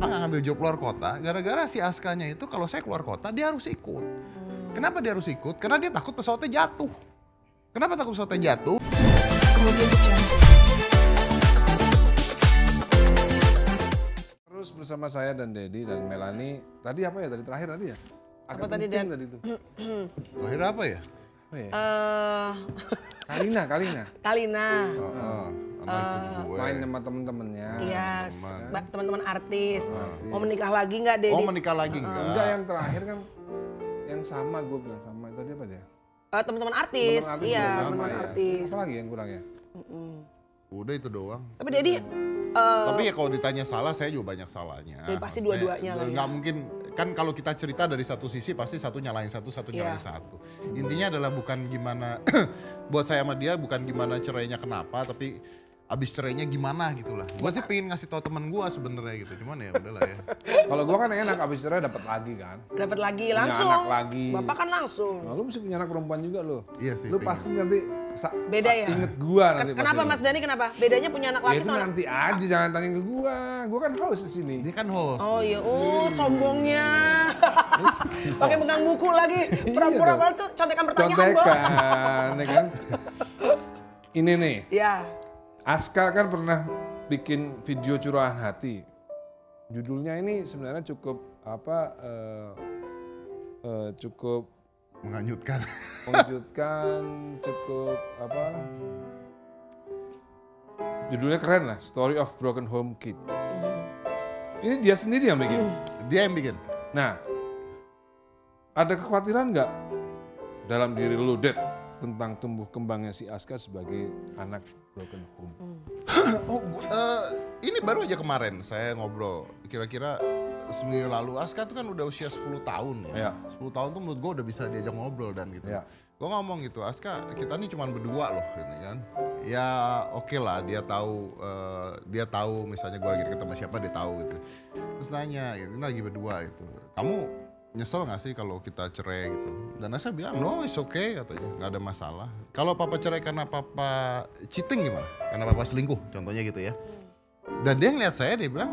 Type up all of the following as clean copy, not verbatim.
Kenapa nggak ngambil job luar kota? Gara-gara si Askanya itu kalau saya keluar kota dia harus ikut. Kenapa dia harus ikut? Karena dia takut pesawatnya jatuh. Kenapa takut pesawatnya jatuh? Terus bersama saya dan Dedi dan Melani. Tadi apa ya? Tadi terakhir tadi ya? Agak Apa tadi, penting Dan? tadi itu. Lahir apa ya? Apa ya? Kalina. Kalina. Sama ikut gue. Main sama temen-temennya. Iya, teman. teman-teman artis. Mau menikah lagi nggak, Dedi? Oh menikah lagi enggak? Enggak, yang terakhir kan yang sama gue bilang sama. Tadi apa dia? Teman-teman artis. Temen-temen Iya, juga sama teman-teman ya. artis. Apa lagi yang kurang ya? Udah itu doang. Tapi Dedi, Tapi ya kalau ditanya salah, saya juga banyak salahnya. Ya, pasti dua-duanya lah ya. Nggak mungkin, kan kalau kita cerita dari satu sisi pasti satu nyalain satu, satu nyalain satu. Intinya adalah bukan gimana, buat saya sama dia bukan gimana cerainya kenapa, tapi abis cerainya gimana gitu lah. Gue sih pengen ngasih tau temen gue sebenarnya gitu, cuman ya udahlah ya. Kalau gue kan enak, abis cerai dapat lagi kan. dapat lagi Punya langsung. anak lagi. Bapak kan langsung. Nah, lu mesti punya anak perempuan juga lo. Iya sih, Lu pengen. pasti nanti Beda ya? inget gua nanti. Kenapa pasti. Mas Dani kenapa? Bedanya punya anak Ya laki itu sama nanti aja, jangan tanya ke gua. Gua kan host di sini. Dia kan host. Oh iya, sombongnya. Pakai pegang buku lagi. Pura-pura dong. kalau tuh contekan pertanyaan, Bang. Contekan, ya kan? Ini nih, Ya. Aska kan pernah bikin video curahan hati. Judulnya ini sebenarnya cukup cukup Menganyutkan. mengejutkan, cukup judulnya keren lah, Story of Broken Home Kid. Ini dia sendiri yang bikin. Dia yang bikin. Nah, ada kekhawatiran nggak dalam diri lu, Ded, tentang tumbuh kembangnya si Aska sebagai anak broken home? Ini baru aja kemarin saya ngobrol, kira-kira seminggu lalu. Aska tuh kan udah usia 10 tahun ya. Iya. 10 tahun tuh menurut gue udah bisa diajak ngobrol dan gitu. Iya. Gue ngomong gitu, Aska kita nih cuma berdua loh gitu kan. Ya oke lah, dia tahu misalnya gue lagi deket sama siapa, dia tahu gitu. Terus nanya, ini lagi berdua gitu. Kamu nyesel gak sih kalau kita cerai gitu? Dan Aska bilang, no it's okay katanya, gak ada masalah. Kalau papa cerai karena papa cheating gimana? Karena papa selingkuh contohnya gitu ya. Dan dia ngeliat saya, dia bilang,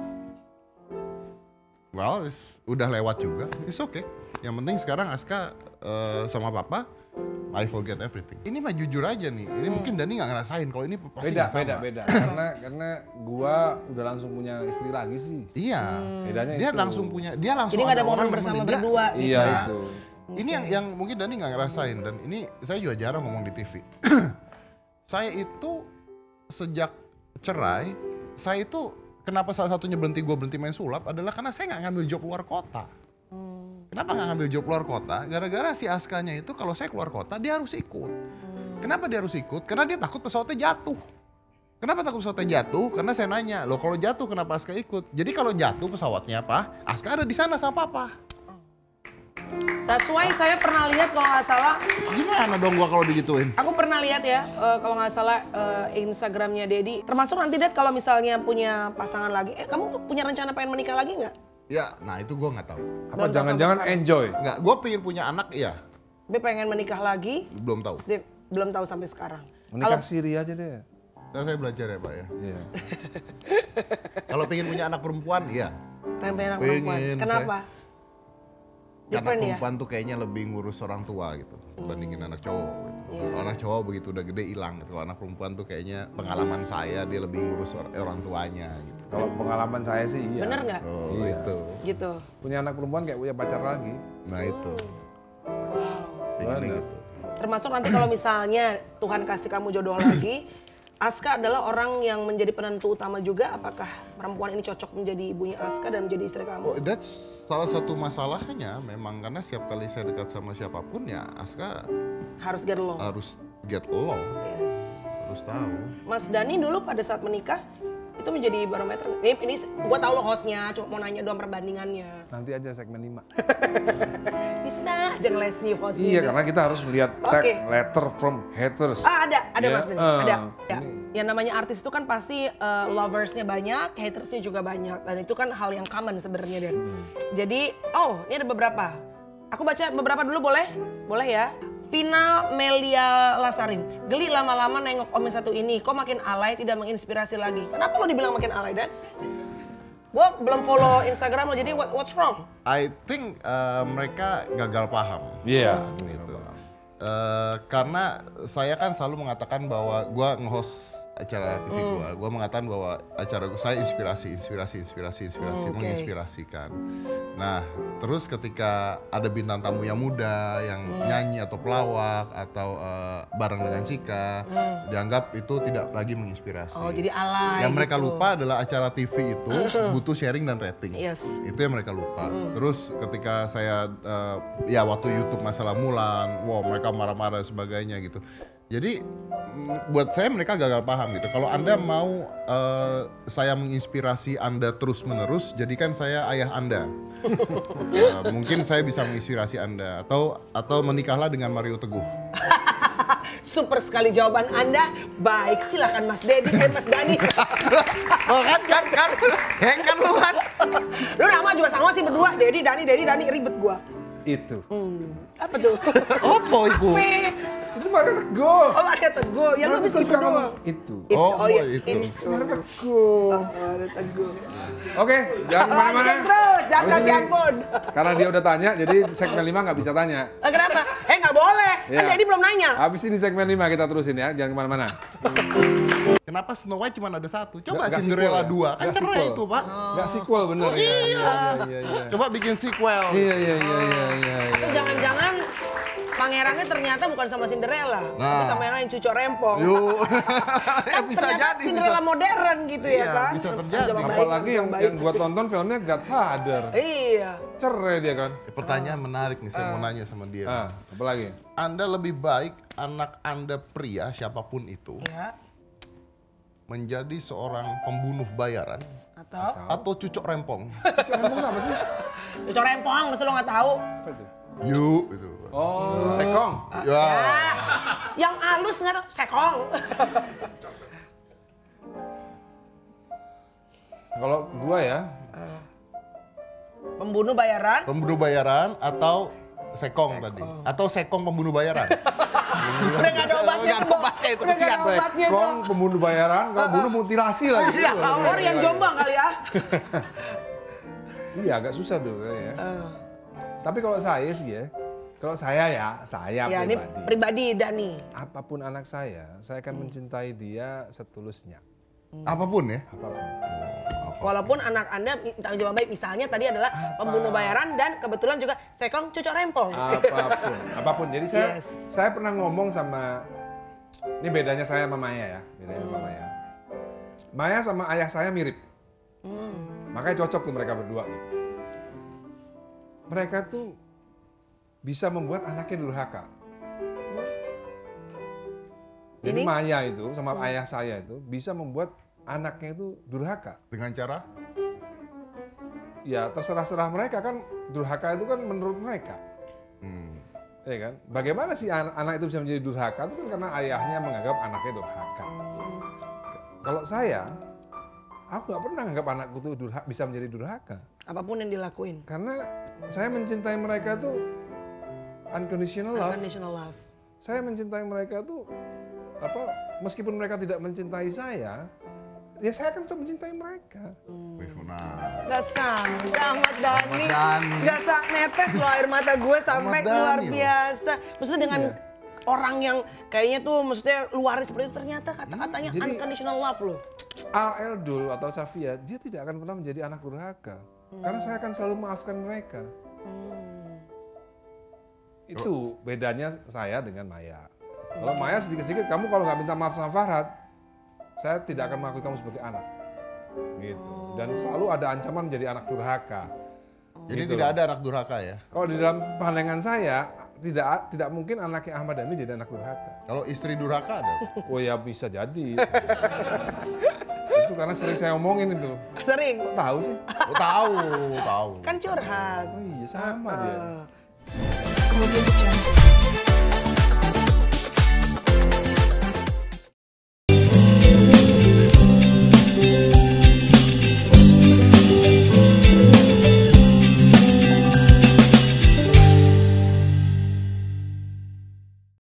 well udah lewat juga, it's okay. Yang penting sekarang Aska sama papa, I forget everything. Ini mah jujur aja nih, ini mungkin Dani gak ngerasain, kalau ini pasti nggak sama. Beda. Karena gua udah langsung punya istri lagi sih. Iya, Bedanya dia itu. langsung punya, dia langsung Jadi nggak ada orang momen bersama nemenin dia. berdua. Iya Nah, itu. Ini yang mungkin Dani nggak ngerasain, dan ini saya juga jarang ngomong di TV. Saya itu sejak cerai, saya itu kenapa salah satunya gue berhenti main sulap adalah karena saya nggak ngambil job luar kota. Kenapa nggak ngambil job luar kota? Gara-gara si Askanya itu kalau saya keluar kota dia harus ikut. Kenapa dia harus ikut? Karena dia takut pesawatnya jatuh. Kenapa takut pesawatnya jatuh? Karena saya nanya, loh kalau jatuh kenapa Aska ikut? Jadi kalau jatuh pesawatnya apa? Aska ada di sana sama papa. That's why saya pernah lihat kalau nggak salah, Gimana dong gua kalau digituin? aku pernah lihat ya kalau nggak salah Instagramnya Dedi. Termasuk nanti Ded kalau misalnya punya pasangan lagi, kamu punya rencana pengen menikah lagi nggak? Ya, nah itu gua nggak tahu. Apa Belum tahu jangan-jangan sampai enjoy? Nggak, gua pengen punya anak, iya. Dia pengen menikah lagi, Belum tahu. Steve belum tahu sampai sekarang. Menikah siri aja deh. Ntar saya belajar ya Pak ya. Iya. Kalau pengen punya anak perempuan, iya. Pengen punya anak perempuan. Pengen, Kenapa? Anak Different ya? perempuan tuh kayaknya lebih ngurus orang tua gitu dibandingin anak cowok gitu. Iya. Kalau anak cowok begitu udah gede hilang gitu. Kalau anak perempuan tuh kayaknya pengalaman saya dia lebih ngurus orang tuanya gitu. Kalau pengalaman saya sih iya. Bener nggak? Oh Iya. itu. Gitu. Punya anak perempuan kayak punya pacar lagi. Nah itu. Wow. Pengennya Bener. gitu. Termasuk nanti kalau misalnya Tuhan kasih kamu jodoh lagi, Aska adalah orang yang menjadi penentu utama juga. Apakah perempuan ini cocok menjadi ibunya Aska dan menjadi istri kamu? Oh, that's salah satu masalahnya memang karena setiap kali saya dekat sama siapapun ya Aska Harus get along. harus get along, Yes. harus tahu. Mas Dani dulu pada saat menikah itu menjadi barometer. Ini gua tahu lo hostnya, cuma mau nanya doang perbandingannya. Nanti aja segmen 5. Bisa aja ngeles nih hostnya. Iya, karena kita harus melihat tag Oke. letter from haters. Ada Ya, Mas Dani, ada. Ya. ini. Yang namanya artis itu kan pasti loversnya banyak, hatersnya juga banyak. Dan itu kan hal yang common sebenarnya, Den. Jadi, ini ada beberapa. Aku baca beberapa dulu boleh? Boleh ya? Vina Melia Lasarin. Geli lama-lama nengok om yang satu ini. Kok makin alay, tidak menginspirasi lagi. Kenapa lo dibilang makin alay, Dan? Gue belum follow Instagram lo, jadi what's wrong? I think mereka gagal paham. Iya. Gitu. Karena saya kan selalu mengatakan bahwa gue nge-host acara TV gue mengatakan bahwa acara saya inspirasi, menginspirasikan. Nah, terus ketika ada bintang tamu yang muda, yang nyanyi atau pelawak atau bareng dengan Cika, dianggap itu tidak lagi menginspirasi. Oh, jadi alay. Yang mereka gitu. lupa adalah acara TV itu butuh sharing dan rating. Yes. Itu yang mereka lupa. Terus ketika saya ya waktu YouTube masalah Mulan, wow mereka marah-marah dan sebagainya gitu. Jadi buat saya mereka gagal paham gitu. Kalau Anda mau saya menginspirasi Anda terus-menerus, jadikan saya ayah Anda. Mungkin saya bisa menginspirasi Anda atau menikahlah dengan Mario Teguh. Super sekali jawaban Anda. Baik, silakan Mas Dedi, Mas Dani. Oh kan, heng kan lu kan. Lu nama juga sama sih berdua, Dedi, Dani, ribet gua. Itu. Apa tuh? Opo iku? Itu Mario Teguh. Oh, Mario Teguh. Yang lu bisa ikut doang. Itu. Oh, iya, itu. Mario Teguh. Mario Teguh. Oke, jangan kemana-mana. Terus, jangan Habis kasih ini, ampun. Karena dia udah tanya, jadi segmen 5 nggak bisa tanya. Kenapa? Nggak boleh. Kan Iya. Dedi belum nanya. Habis ini segmen 5 kita terusin ya, jangan kemana-mana. Kenapa Snow White cuma ada satu? Coba Nggak Cinderella sequel ya? 2, kan Nggak cerai sequel. itu Pak. Nggak sequel bener ya. Iya. Coba bikin sequel. Iya. Atau jangan-jangan pangerannya ternyata bukan sama Cinderella, tapi sama yang lain Cucok Rempong. Yuk, ya bisa Ternyata jadi. Cinderella modern gitu ya Iya, kan? bisa terjadi. Jawab baik, Apalagi yang jawab baik. gua tonton filmnya Godfather. Iya. Cerai dia kan. Pertanyaan menarik nih, saya mau nanya sama dia. Apalagi? Anda lebih baik anak Anda pria, siapapun itu, Ya. menjadi seorang pembunuh bayaran atau cucok rempong? Rempong apa sih? Cucok Rempong, masa lo nggak tahu? Apa itu? Yuk, itu. Oh, sekong. Ya. Yang halus nggak tahu, sekong. Kalau gua ya, Pembunuh bayaran. Pembunuh bayaran atau sekong tadi? Atau sekong pembunuh bayaran? Udah nggak ada obatnya Nggak ada tuh, Bo. obatnya itu, Udah nggak ada kesian. obatnya tuh. sekong pembunuh bayaran, kalau bunuh mutilasi lagi. Iya, Power yang Jombang kali ya. Iya, agak susah tuh kayaknya. Tapi kalau saya sih ya, kalau saya Ya ini pribadi. pribadi Dani. Apapun anak saya akan mencintai dia setulusnya. Apapun ya? Apapun. Walaupun anak Anda minta jawab baik, misalnya tadi adalah pembunuh bayaran dan kebetulan juga sekong Cucok Rempong. Apapun. Jadi Yes. saya pernah ngomong sama, ini bedanya saya sama Maya ya, bedanya sama Maya. Maya sama ayah saya mirip, makanya cocok tuh mereka berdua tuh. Mereka tuh bisa membuat anaknya durhaka. Jadi Ini? Maya itu sama ayah saya itu bisa membuat anaknya itu durhaka. Dengan cara? Ya terserah-serah mereka kan, durhaka itu kan menurut mereka. Ya kan? Bagaimana sih anak itu bisa menjadi durhaka? Itu kan karena ayahnya menganggap anaknya durhaka. Kalau saya, aku nggak pernah anggap anakku itu bisa menjadi durhaka. Apapun yang dilakuin. Karena saya mencintai mereka tuh unconditional love. Unconditional love. Saya mencintai mereka tuh meskipun mereka tidak mencintai saya, ya saya akan tetap mencintai mereka. Nah. Gak sangka Ahmad Dhani. Ahmad Dhani. Gak netes loh air mata gue sampai Ahmad luar Dhani loh. biasa. Maksudnya dengan orang yang kayaknya tuh maksudnya luar seperti itu, ternyata kata-katanya Jadi- unconditional love loh. Al Eldul atau Safia, dia tidak akan pernah menjadi anak durhaka. Karena saya akan selalu maafkan mereka. Itu bedanya saya dengan Maya. Kalau Maya sedikit-sedikit, kamu kalau nggak minta maaf sama Farhad, saya tidak akan mengakui kamu sebagai anak. Gitu. Dan selalu ada ancaman menjadi anak durhaka. Jadi Gitu tidak loh. ada anak durhaka ya? Kalau di dalam pandangan saya, tidak mungkin anaknya Ahmad Dhani jadi anak durhaka. Kalau istri durhaka ada? Oh ya bisa jadi. Itu karena sering saya omongin itu. Sering. Kok tahu sih? Oh, tahu. Kan curhat. Oh iya sama dia. Kemudian